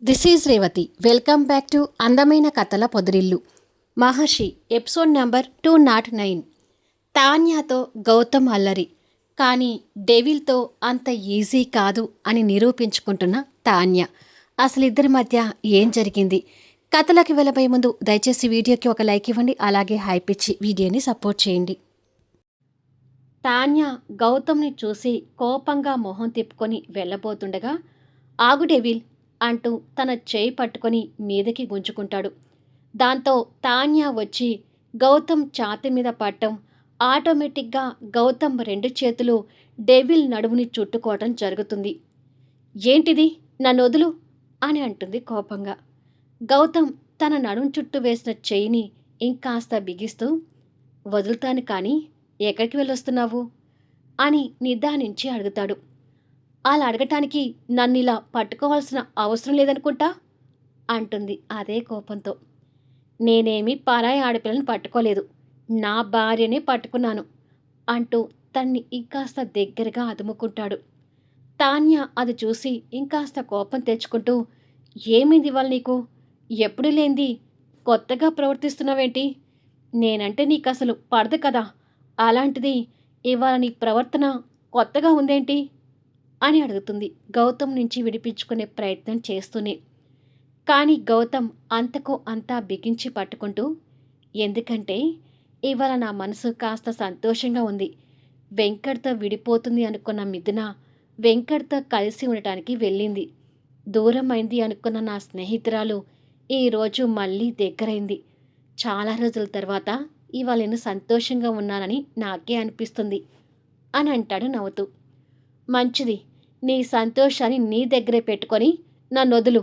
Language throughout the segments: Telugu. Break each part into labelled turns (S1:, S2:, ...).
S1: This is Revathi. Welcome back to అందమైన కథల పొదిరిల్లు. మహర్షి ఎపిసోడ్ నెంబర్ 209. తాన్యాతో గౌతమ్ అల్లరి, కానీ డెవిల్తో అంత ఈజీ కాదు అని నిరూపించుకుంటున్న తాన్య. అసలు ఇద్దరి మధ్య ఏం జరిగింది? కథలోకి వెళ్ళబోయే ముందు దయచేసి వీడియోకి ఒక లైక్ ఇవ్వండి, అలాగే హైప్ ఇచ్చి వీడియోని సపోర్ట్ చేయండి. తాన్య గౌతమ్ని చూసి కోపంగా మొహం తిప్పుకొని వెళ్ళబోతుండగా, ఆగు డెవిల్ అంటూ తన చేయి పట్టుకొని మీదకి గుంజుకుంటాడు. దాంతో తాన్య వచ్చి గౌతమ్ ఛాతీ మీద పడటం, ఆటోమేటిక్గా గౌతమ్ రెండు చేతులు డెవిల్ నడుముని చుట్టుకోవటం జరుగుతుంది. ఏంటిది, నన్ను వదులు అని అంటుంది కోపంగా. గౌతమ్ తన నడుం చుట్టూ వేసిన చెయ్యిని ఇంకాస్త బిగిస్తూ, వదులుతాను కానీ ఎక్కడికి వెళ్ళొస్తున్నావు అని నిదానించి అడుగుతాడు. అలా అడగటానికి నన్నిలా పట్టుకోవాల్సిన అవసరం లేదనుకుంటా అంటుంది అదే కోపంతో. నేనేమీ పరాయి ఆడపిల్లని పట్టుకోలేదు, నా భార్యనే పట్టుకున్నాను అంటూ తన్ని ఇంకాస్త దగ్గరగా అదుముకుంటాడు. తాన్య అది చూసి ఇంకాస్త కోపం తెచ్చుకుంటూ, ఏమైంది ఇవాళ నీకు? ఎప్పుడు లేంది కొత్తగా ప్రవర్తిస్తున్నావేంటి? నేనంటే నీకు అసలు పడదు కదా, అలాంటిది ఇవాళ నీ ప్రవర్తన కొత్తగా ఉందేంటి అని అడుగుతుంది, గౌతమ్ నుంచి విడిపించుకునే ప్రయత్నం చేస్తూనే. కానీ గౌతమ్ అంతకు అంతా బిగించి పట్టుకుంటూ, ఎందుకంటే ఇవాళ నా మనసు కాస్త సంతోషంగా ఉంది. వెంకట్తో విడిపోతుంది అనుకున్న మిథున వెంకట్తో కలిసి ఉండటానికి వెళ్ళింది. దూరం అయింది అనుకున్న నా స్నేహితురాలు ఈరోజు మళ్ళీ దగ్గరైంది. చాలా రోజుల తర్వాత ఇవాళ నేను సంతోషంగా ఉన్నానని నాకే అనిపిస్తుంది అని అంటాడు నవ్వుతూ. మంచిది, నీ సంతోషాన్ని నీ దగ్గరే పెట్టుకొని నన్ను వదులు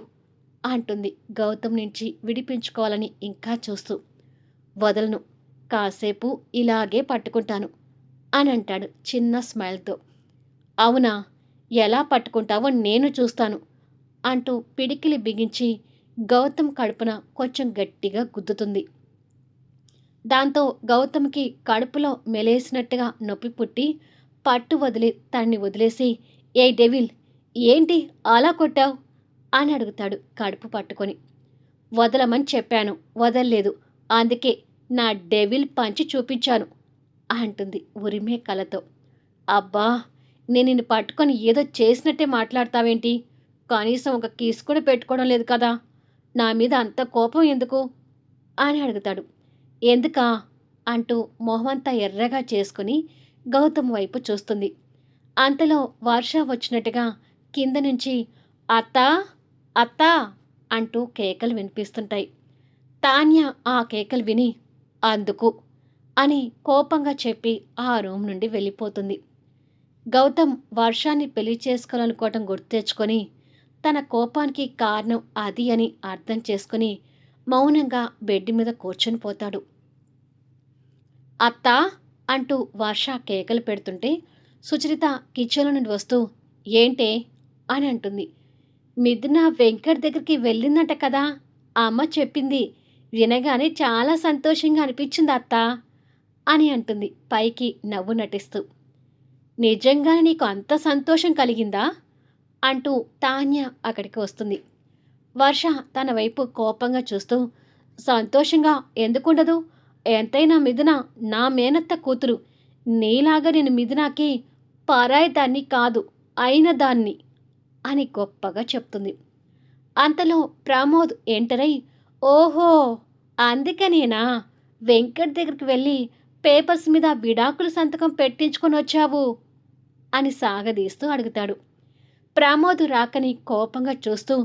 S1: అంటుంది గౌతమ్ నుంచి విడిపించుకోవాలని ఇంకా చూస్తూ. వదలను, కాసేపు ఇలాగే పట్టుకుంటాను అని అంటాడు చిన్న స్మైల్తో. అవునా, ఎలా పట్టుకుంటావో నేను చూస్తాను అంటూ పిడికిలి బిగించి గౌతమ్ కడుపున కొంచెం గట్టిగా గుద్దుతుంది. దాంతో గౌతమ్కి కడుపులో మెలేసినట్టుగా నొప్పి పుట్టి పట్టు వదిలి తన్ని వదిలేసి, ఏ డెవిల్, ఏంటి అలా కొట్టావు అని అడుగుతాడు కడుపు పట్టుకొని. వదలమని చెప్పాను, వదల్లేదు, అందుకే నా డెవిల్ పంచి చూపించాను అంటుంది ఉరిమే కలతో. అబ్బా, నేను నిన్ను పట్టుకొని ఏదో చేసినట్టే మాట్లాడతావేంటి? కనీసం ఒక కిస్ కూడా పెట్టుకోవడం లేదు కదా, నా మీద అంత కోపం ఎందుకు అని అడుగుతాడు. ఎందుకా అంటూ మొహమంతా ఎర్రగా చేసుకుని గౌతమ్ వైపు చూస్తుంది. అంతలో వర్ష వచ్చినట్టుగా కింద నుంచి అత్తా అత్తా అంటూ కేకలు వినిపిస్తుంటాయి. తాన్య ఆ కేకలు విని అందుకు అని కోపంగా చెప్పి ఆ రూమ్ నుండి వెళ్ళిపోతుంది. గౌతమ్ వర్షాన్ని పెళ్లి చేసుకోవాలనుకోవటం గుర్తు తెచ్చుకొని తన కోపానికి కారణం అది అని అర్థం చేసుకుని మౌనంగా బెడ్ మీద కూర్చొని పోతాడు. అత్తా అంటూ వర్ష కేకలు పెడుతుంటే సుచరిత కిచెన్లో నుండి వస్తూ, ఏంటే అని అంటుంది. మిథున వెంకట్ దగ్గరికి వెళ్ళిందంట కదా, ఆ అమ్మ చెప్పింది, వినగానే చాలా సంతోషంగా అనిపించింది అత్తా అని అంటుంది పైకి నవ్వు నటిస్తూ. నిజంగానే నీకు అంత సంతోషం కలిగిందా అంటూ తాన్య అక్కడికి వస్తుంది. వర్ష తన వైపు కోపంగా చూస్తూ, సంతోషంగా ఎందుకుండదు, ఎంతైనా మిథున నా మేనత్త కూతురు, నీలాగా నేను మిథునాకి పరాయి దాన్ని కాదు, అయిన దాన్ని అని గొప్పగా చెప్తుంది. అంతలో ప్రమోద్ ఎంటరై, ఓహో, అందుకనేనా వెంకట్ దగ్గరికి వెళ్ళి పేపర్స్ మీద విడాకులు సంతకం పెట్టించుకొని వచ్చావు అని సాగదీస్తూ అడుగుతాడు. ప్రమోద్ రాకని కోపంగా చూస్తూ,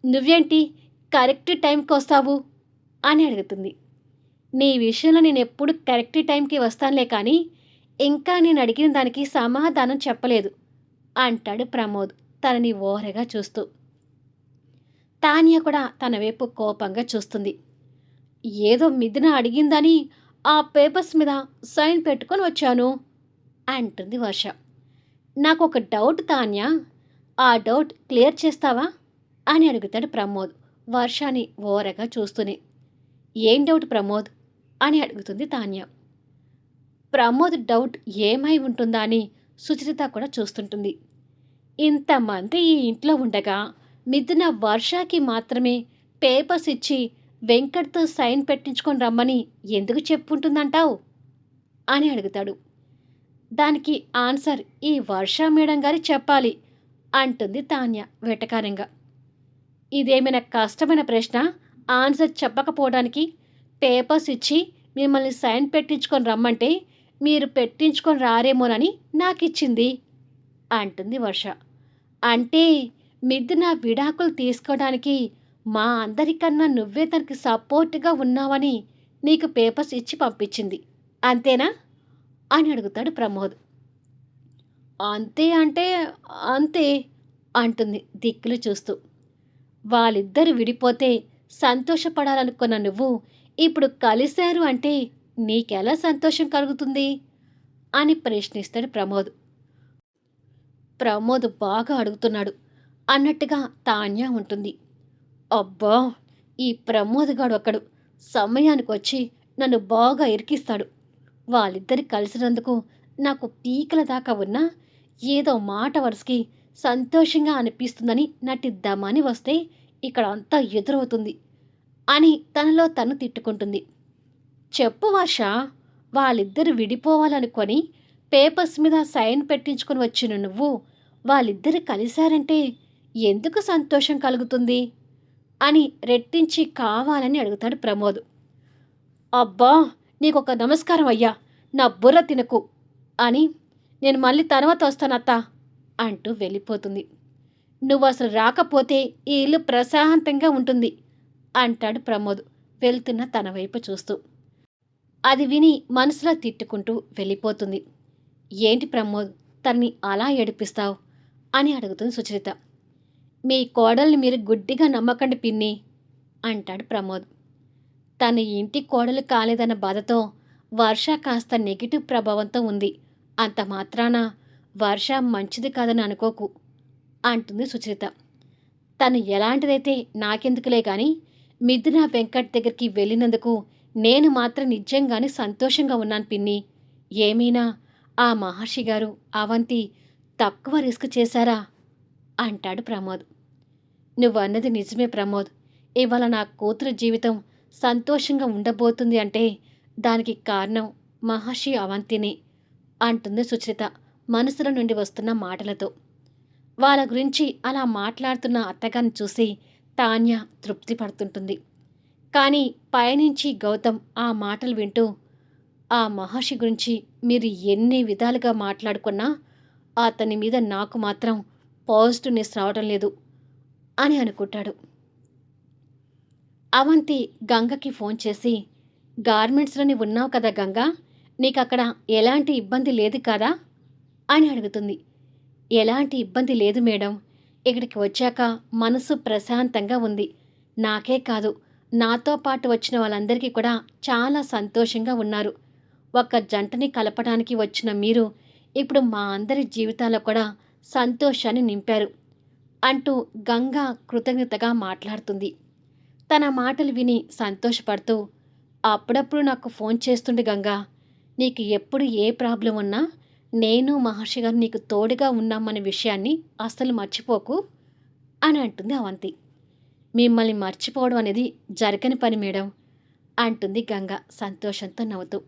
S1: నువ్వేంటి కరెక్ట్ టైంకి వస్తావు అని అడుగుతుంది. నీ విషయంలో నేను ఎప్పుడు కరెక్ట్ టైంకి వస్తానులే, కానీ ఇంకా నేను అడిగిన దానికి సమాధానం చెప్పలేదు అంటాడు ప్రమోద్ తనని ఓరగా చూస్తూ. తాన్య కూడా తన వైపు కోపంగా చూస్తుంది. ఏదో మిథున అడిగిందని ఆ పేపర్స్ మీద సైన్ పెట్టుకొని వచ్చాను అంటుంది వర్ష. నాకు ఒక డౌట్ తాన్య, ఆ డౌట్ క్లియర్ చేస్తావా అని అడుగుతాడు ప్రమోద్ వర్షాని ఓరగా చూస్తూనే. ఏం డౌట్ ప్రమోద్ అని అడుగుతుంది తాన్య. ప్రమోద్ డౌట్ ఏమై ఉంటుందా అని సుచరిత కూడా చూస్తుంటుంది. ఇంతమంది ఈ ఇంట్లో ఉండగా మిథున వర్షకి మాత్రమే పేపర్స్ ఇచ్చి వెంకట్‌తో సైన్ పెట్టించుకొని రమ్మని ఎందుకు చెప్పుంటుందంటావు? అని అడుగుతాడు. దానికి ఆన్సర్ ఈ వర్ష మేడం గారు చెప్పాలి అంటుంది తాన్య వెటకారంగా. ఇదేమైనా కష్టమైన ప్రశ్న ఆన్సర్ చెప్పకపోవడానికి? పేపర్స్ ఇచ్చి మిమ్మల్ని సైన్ పెట్టించుకొని రమ్మంటే మీరు పెట్టించుకొని రారేమోనని నాకిచ్చింది అంటుంది వర్ష. అంటే మిథున విడాకులు తీసుకోవడానికి మా అందరికన్నా నువ్వే తనకి సపోర్ట్‌గా ఉన్నావని నీకు పేపర్స్ ఇచ్చి పంపించింది. అంతేనా? అని అడుగుతాడు ప్రమోద్. అంతే అంటే అంతే అంటుంది దిక్కులు చూస్తూ. వాళ్ళిద్దరు విడిపోతే సంతోషపడాలనుకున్న నువ్వు ఇప్పుడు కలిశారు అంటే నీకెలా సంతోషం కలుగుతుంది? అని ప్రశ్నిస్తాడు ప్రమోద్. ప్రమోద్ బాగా అడుగుతున్నాడు అన్నట్టుగా తాన్య ఉంటుంది. అబ్బా! ఈ ప్రమోద్ గాడు ఒకడు సమయానికొచ్చి నన్ను బాగా ఇరికిస్తాడు. వాళ్ళిద్దరి కలిసినందుకు నాకు పీకల దాకా ఉన్నా ఏదో మాట వరుసకి సంతోషంగా అనిపిస్తుందని నటిద్దామని వస్తే ఇక్కడ అంతా ఎదురవుతుంది అని తనలో తను తిట్టుకుంటుంది. చెప్పు వర్ష, వాళ్ళిద్దరు విడిపోవాలనుకొని పేపర్స్ మీద సైన్ పెట్టించుకొని వచ్చిన నువ్వు వాళ్ళిద్దరు కలిశారంటే ఎందుకు సంతోషం కలుగుతుంది అని రెట్టించి కావాలని అడుగుతాడు ప్రమోద్. అబ్బా! నీకొక నమస్కారం అయ్యా, నా బుర్ర తినకు అని నేను మళ్ళీ తర్వాత వస్తానత్తా అంటూ వెళ్ళిపోతుంది. నువ్వసలు రాకపోతే ఈ ఇల్లు ప్రశాంతంగా ఉంటుంది అంటాడు ప్రమోద్ వెళ్తున్న తన వైపు చూస్తూ. అది విని మనసులో తిట్టుకుంటూ వెళ్ళిపోతుంది. ఏంటి ప్రమోద్ తన్ని అలా ఏడిపిస్తావు అని అడుగుతుంది సుచరిత. మీ కోడల్ని మీరు గుడ్డిగా నమ్మకండి పిన్ని అంటాడు ప్రమోద్. తన ఇంటి కోడలు కాలేదన్న బాధతో వర్ష కాస్త నెగిటివ్ ప్రభావంతో ఉంది. అంత మాత్రాన వర్ష మంచిది కాదని అనుకోకు అంటుంది సుచరిత. తను ఎలాంటిదైతే నాకెందుకులే గాని మిథున వెంకట్ దగ్గరికి వెళ్ళినందుకు నేను మాత్రం నిజంగానే సంతోషంగా ఉన్నాను పిన్ని. ఏమైనా ఆ మహర్షి గారు అవంతి తక్కువ రిస్క్ చేశారా అంటాడు ప్రమోద్. నువ్వన్నది నిజమే ప్రమోద్. ఇవాళ నా కూతురు జీవితం సంతోషంగా ఉండబోతుంది అంటే దానికి కారణం మహర్షి అవంతినే అంటుంది సుచరిత మనసులో నుండి వస్తున్న మాటలతో. వాళ్ళ గురించి అలా మాట్లాడుతున్న అత్తగారిని చూసి తాన్య తృప్తి పడుతుంటుంది. కానీ పైనుంచి గౌతమ్ ఆ మాటలు వింటూ ఆ మహర్షి గురించి మీరు ఎన్ని విధాలుగా మాట్లాడుకున్నా అతని మీద నాకు మాత్రం పాజిటివ్నెస్ రావడం లేదు అని అనుకుంటాడు. అవంతి గంగకి ఫోన్ చేసి, గార్మెంట్స్‌లోని ఉన్నావు కదా గంగ, నీకక్కడ ఎలాంటి ఇబ్బంది లేదు కదా అని అడుగుతుంది. ఎలాంటి ఇబ్బంది లేదు మేడం. ఇక్కడికి వచ్చాక మనసు ప్రశాంతంగా ఉంది. నాకే కాదు, నాతో పాటు వచ్చిన వాళ్ళందరికీ కూడా చాలా సంతోషంగా ఉన్నారు. ఒక జంటని కలపడానికి వచ్చిన మీరు ఇప్పుడు మా అందరి జీవితాల్లో కూడా సంతోషాన్ని నింపారు అంటూ గంగ కృతజ్ఞతగా మాట్లాడుతుంది. తన మాటలు విని సంతోషపడుతూ, అప్పుడప్పుడు నాకు ఫోన్ చేస్తుండు గంగా. నీకు ఎప్పుడు ఏ ప్రాబ్లం ఉన్నా నేను మహర్షి గారు నీకు తోడుగా ఉన్నామనే విషయాన్ని అస్సలు మర్చిపోకు అని అంటుంది అవంతి. మిమ్మల్ని మర్చిపోవడం అనేది జరగని పని మేడం అంటుంది గంగ సంతోషంతో నవ్వుతూ.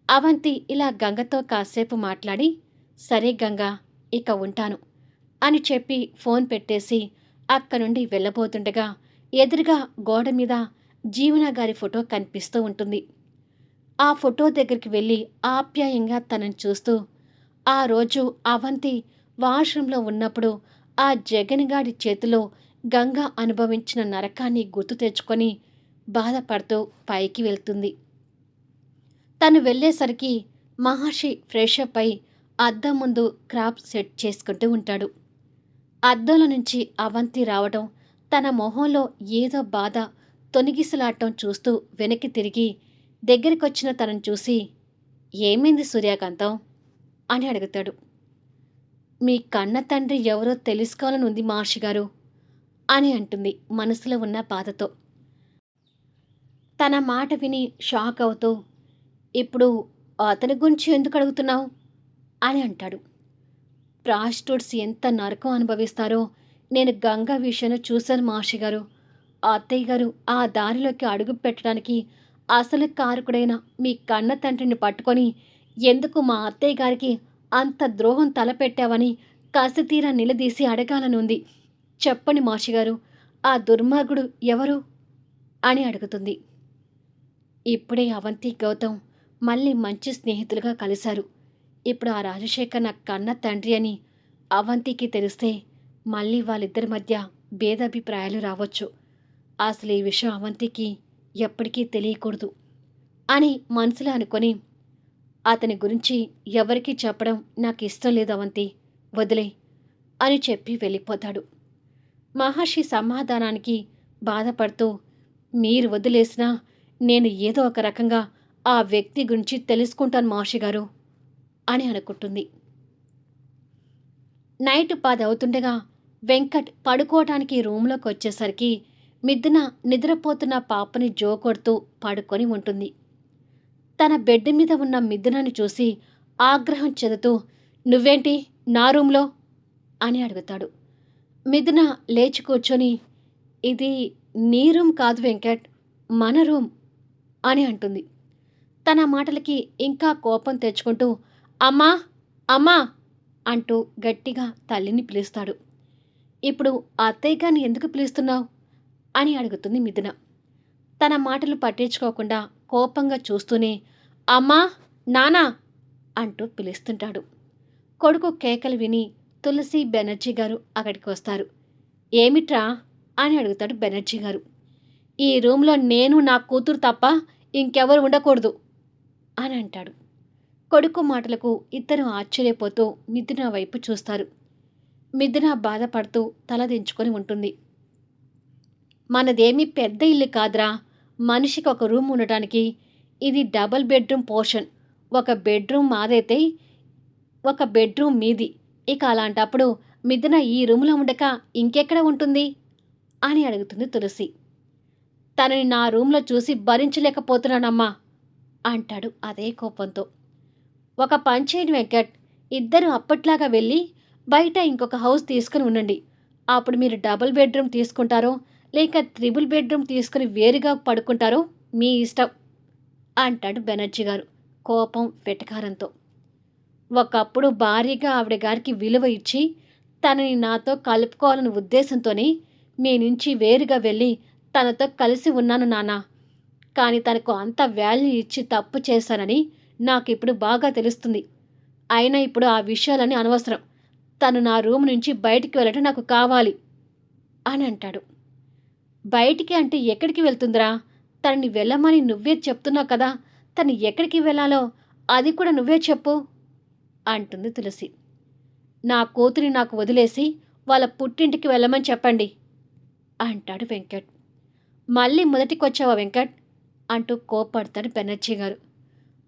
S1: అవంతి ఇలా గంగతో కాసేపు మాట్లాడి, సరే గంగా ఇక ఉంటాను అని చెప్పి ఫోన్ పెట్టేసి అక్కడి నుండి వెళ్ళబోతుండగా ఎదురుగా గోడ మీద జీవన గారి ఫోటో కనిపిస్తూ ఉంటుంది. ఆ ఫోటో దగ్గరికి వెళ్ళి ఆప్యాయంగా తనని చూస్తూ, ఆ రోజు అవంతి వాష్రూంలో ఉన్నప్పుడు ఆ జగన్గాడి చేతిలో గంగ అనుభవించిన నరకాన్ని గుర్తు తెచ్చుకొని బాధపడుతూ పైకి వెళ్తుంది. తను వెళ్ళేసరికి మహర్షి ఫ్రెష్ అప్ అయి అద్దం ముందు క్రాప్ సెట్ చేసుకుంటూ ఉంటాడు. అద్దంలో నుంచి అవంతి రావడం, తన మొహంలో ఏదో బాధ తొనిగిసలాడటం చూస్తూ వెనక్కి తిరిగి దగ్గరికొచ్చిన తనను చూసి, ఏమైంది సూర్యకాంతం అని అడుగుతాడు. మీ కన్న తండ్రి ఎవరో తెలుసుకోవాలని ఉంది మహర్షి గారు అని అంటుంది మనసులో ఉన్న బాధతో. తన మాట విని షాక్ అవుతూ, ఇప్పుడు అతని గురించి ఎందుకు అడుగుతున్నావు అని అంటాడు. ప్రాస్టిట్యూట్స్ ఎంత నరకం అనుభవిస్తారో నేను గంగ విషయంలో చూశాను మహర్షి గారు. ఆ అత్తయ్య గారు ఆ దారిలోకి అడుగు పెట్టడానికి అసలు కారకుడైన మీ కన్న తండ్రిని పట్టుకొని ఎందుకు మా అత్తయ్య గారికి అంత ద్రోహం తలపెట్టావని కసితీరా నిలదీసి అడగాలనుంది. చెప్పండి మహర్షి గారు, ఆ దుర్మార్గుడు ఎవరు అని అడుగుతుంది. ఇప్పుడే అవంతి, గౌతమ్ మళ్ళీ మంచి స్నేహితులుగా కలిశారు. ఇప్పుడు ఆ రాజశేఖర్ నా కన్న తండ్రి అని అవంతికి తెలిస్తే మళ్ళీ వాళ్ళిద్దరి మధ్య భేదాభిప్రాయాలు రావచ్చు. అసలు ఈ విషయం అవంతికి ఎప్పటికీ తెలియకూడదు అని మనసులో అనుకొని, అతని గురించి ఎవరికీ చెప్పడం నాకు ఇష్టం లేదు అవంతి, వదిలే అని చెప్పి వెళ్ళిపోతాడు. మహర్షి సమాధానానికి బాధపడుతూ, మీరు వదిలేసినా నేను ఏదో ఒక రకంగా ఆ వ్యక్తి గురించి తెలుసుకుంటాను మహర్షి గారు అని అనుకుంటుంది. నైట్ 10 అవుతుండగా వెంకట్ పడుకోవటానికి రూంలోకి వచ్చేసరికి మిథున నిద్రపోతున్న పాపని జోకొడుతూ పడుకొని ఉంటుంది. తన బెడ్ మీద ఉన్న మిథునని చూసి ఆగ్రహం చెందుతూ, నువ్వేంటి నా రూంలో అని అడుగుతాడు. మిథున లేచి కూర్చొని, ఇది నీ రూమ్ కాదు వెంకట్, మన రూమ్ అని అంటుంది. తన మాటలకి ఇంకా కోపం తెచ్చుకుంటూ, అమ్మా అమ్మా అంటూ గట్టిగా తల్లిని పిలుస్తాడు. ఇప్పుడు అత్తయ్య గారిని ఎందుకు పిలుస్తున్నావు అని అడుగుతుంది మిథున. తన మాటలు పట్టించుకోకుండా కోపంగా చూస్తూనే, అమ్మా నానా అంటూ పిలుస్తుంటాడు. కొడుకు కేకలు విని తులసి బెనర్జీ గారు అక్కడికి వస్తారు. ఏమిట్రా అని అడుగుతాడు బెనర్జీ గారు. ఈ రూమ్లో నేను నా కూతురు తప్ప ఇంకెవరు ఉండకూడదు అని అంటాడు. కొడుకు మాటలకు ఇద్దరు ఆశ్చర్యపోతూ మిథున వైపు చూస్తారు. మిథున బాధపడుతూ తలదించుకొని ఉంటుంది. మనదేమీ పెద్ద ఇల్లు కాదురా, మనిషికి ఒక రూమ్ ఉండటానికి. ఇది డబుల్ బెడ్రూమ్ పోర్షన్. ఒక బెడ్రూమ్ మాదైతే ఒక బెడ్రూమ్ మీది. ఇక అలాంటప్పుడు మిథున ఈ రూమ్లో ఉండక ఇంకెక్కడ ఉంటుంది అని అడుగుతుంది తులసి. తనని నా రూమ్లో చూసి భరించలేకపోతున్నానమ్మా అంటాడు అదే కోపంతో. ఒక పంచేయండి వెంకట్, ఇద్దరు అప్పట్లాగా వెళ్ళి బయట ఇంకొక హౌస్ తీసుకుని ఉండండి. అప్పుడు మీరు డబుల్ బెడ్రూమ్ తీసుకుంటారో లేక త్రిబుల్ బెడ్రూమ్ తీసుకుని వేరుగా పడుకుంటారో మీ ఇష్టం అంటాడు బెనర్జీ గారు కోపం వెటకారంతో. ఒకప్పుడు భారీగా ఆవిడ గారికి విలువ ఇచ్చి తనని నాతో కలుపుకోవాలనే ఉద్దేశంతోనే మీ నుంచి వేరుగా వెళ్ళి తనతో కలిసి ఉన్నాను నాన్న. కానీ తనకు అంత వాల్యూ ఇచ్చి తప్పు చేశానని నాకు ఇప్పుడు బాగా తెలుస్తుంది. అయినా ఇప్పుడు ఆ విషయాలని అనవసరం. తను నా రూమ్ నుంచి బయటికి వెళ్ళటం నాకు కావాలి అని అంటాడు. బయటికి అంటే ఎక్కడికి వెళ్తుందిరా? తనని వెళ్ళమని నువ్వే చెప్తున్నావు కదా. తను ఎక్కడికి వెళ్ళాలో అది కూడా నువ్వే చెప్పు అంటుంది తులసి. నా కూతురి నాకు వదిలేసి వాళ్ళ పుట్టింటికి వెళ్ళమని చెప్పండి అంటాడు వెంకట్. మళ్ళీ మొదటికొచ్చావా వెంకట్ అంటూ కోప్పడతాడు బెనర్జీ గారు.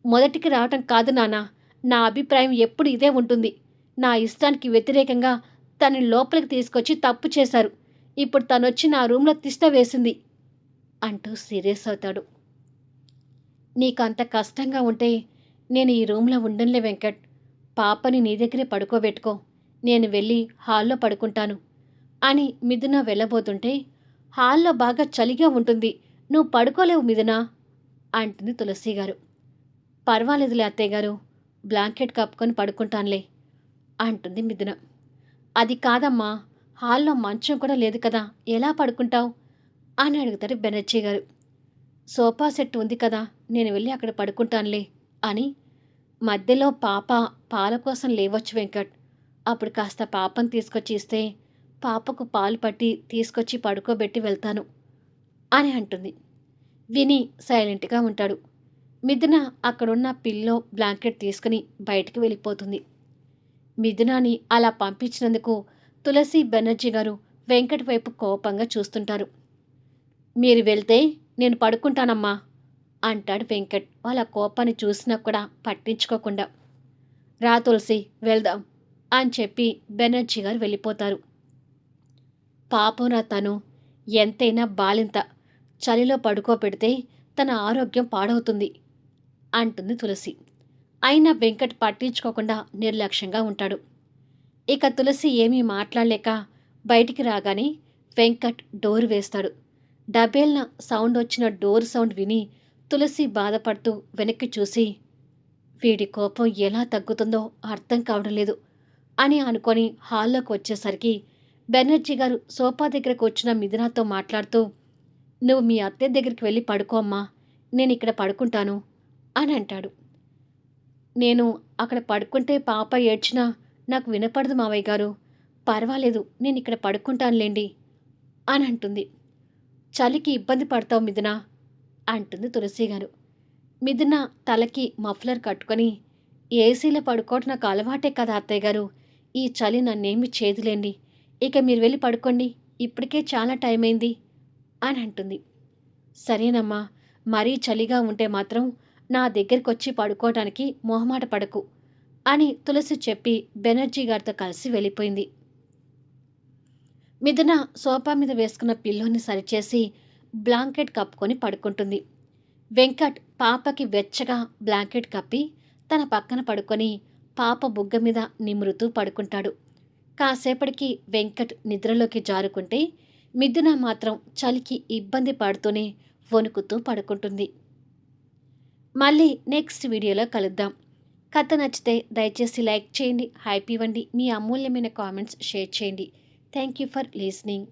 S1: మొదటికి రావటం కాదు నాన్న, నా అభిప్రాయం ఎప్పుడు ఇదే ఉంటుంది. నా ఇష్టానికి వ్యతిరేకంగా తనని లోపలికి తీసుకొచ్చి తప్పు చేశారు. ఇప్పుడు తనొచ్చి నా రూమ్లో తిష్ట వేసింది అంటూ సీరియస్ అవుతాడు. నీకంత కష్టంగా ఉంటే నేను ఈ రూమ్లో ఉండంలే వెంకట్. పాపని నీ దగ్గరే పడుకోబెట్టుకో, నేను వెళ్ళి హాల్లో పడుకుంటాను అని మిథున వెళ్ళబోతుంటే, హాల్లో బాగా చలిగా ఉంటుంది, నువ్వు పడుకోలేవు మిథున అంటుంది తులసి గారు. పర్వాలేదులే అత్తయ్య గారు, బ్లాంకెట్ కప్పుకొని పడుకుంటానులే అంటుంది మిథున. అది కాదమ్మా, హాల్లో మంచం కూడా లేదు కదా, ఎలా పడుకుంటావు అని అడుగుతారు బెనర్జీ గారు. సోఫా సెట్ ఉంది కదా, నేను వెళ్ళి అక్కడ పడుకుంటానులే అని. మధ్యలో పాప పాల కోసం లేవచ్చు వెంకట్, అప్పుడు కాస్త పాపను తీసుకొచ్చి ఇస్తే పాపకు పాలు పట్టి తీసుకొచ్చి పడుకోబెట్టి వెళ్తాను అని అంటుంది. విని సైలెంట్గా ఉంటాడు. మిథున అక్కడున్న పిల్లో బ్లాంకెట్ తీసుకుని బయటికి వెళ్ళిపోతుంది. మిథునాని అలా పంపించినందుకు తులసి బెనర్జీ గారు వెంకట్ వైపు కోపంగా చూస్తుంటారు. మీరు వెళ్తే నేను పడుకుంటానమ్మా అంటాడు వెంకట్ వాళ్ళ కోపాన్ని చూసినా కూడా పట్టించుకోకుండా. రా తులసి వెళ్దాం అని చెప్పి బెనర్జీ గారు వెళ్ళిపోతారు. పాపంరా తను, ఎంతైనా బాలింత, చలిలో పడుకోబెడితే తన ఆరోగ్యం పాడవుతుంది అంటుంది తులసి. అయినా వెంకట్ పట్టించుకోకుండా నిర్లక్ష్యంగా ఉంటాడు. ఇక తులసి ఏమీ మాట్లాడలేక బయటికి రాగానే వెంకట్ డోర్ వేస్తాడు. డబేల్న సౌండ్ వచ్చిన డోర్ సౌండ్ విని తులసి బాధపడుతూ వెనక్కి చూసి, వీడి కోపం ఎలా తగ్గుతుందో అర్థం కావడం లేదు అని అనుకొని హాల్లోకి వచ్చేసరికి బెనర్జీ గారు సోఫా దగ్గర కూర్చున్న మిథునాతో మాట్లాడుతూ, నువ్వు మీ అత్తయ్య దగ్గరికి వెళ్ళి పడుకో అమ్మా, నేను ఇక్కడ పడుకుంటాను అని అంటాడు. నేను అక్కడ పడుకుంటే పాప ఏడ్చినా నాకు వినపడదు మావయ్య గారు, పర్వాలేదు నేను ఇక్కడ పడుకుంటానులేండి అని అంటుంది. చలికి ఇబ్బంది పడతావు మిథున అంటుంది తులసి గారు. మిథున తలకి మఫ్లర్ కట్టుకొని, ఏసీలో పడుకోవటం నాకు అలవాటే కదా అత్తయ్య గారు, ఈ చలి నన్నేమి చేదులేండి, ఇక మీరు వెళ్ళి పడుకోండి, ఇప్పటికే చాలా టైం అయింది అని అంటుంది. సరేనమ్మా, మరీ చలిగా ఉంటే మాత్రం నా దగ్గరికొచ్చి పడుకోవటానికి మొహమాట పడకు అని తులసి చెప్పి బెనర్జీ గారితో కలిసి వెళ్ళిపోయింది. మిథున సోఫా మీద వేసుకున్న పిల్లోని సరిచేసి బ్లాంకెట్ కప్పుకొని పడుకుంటుంది. వెంకట్ పాపకి వెచ్చగా బ్లాంకెట్ కప్పి తన పక్కన పడుకొని పాప బుగ్గ మీద నిమురుతూ పడుకుంటాడు. కాసేపటికి వెంకట్ నిద్రలోకి జారుకుంటే మిథున మాత్రం చలికి ఇబ్బంది పడుతూనే వణుకుతూ పడుకుంటుంది. మళ్ళీ నెక్స్ట్ వీడియోలో కలుద్దాం. కథ నచ్చితే దయచేసి లైక్ చేయండి, హైప్ ఇవ్వండి, మీ అమూల్యమైన కామెంట్స్ షేర్ చేయండి. Thank you for listening.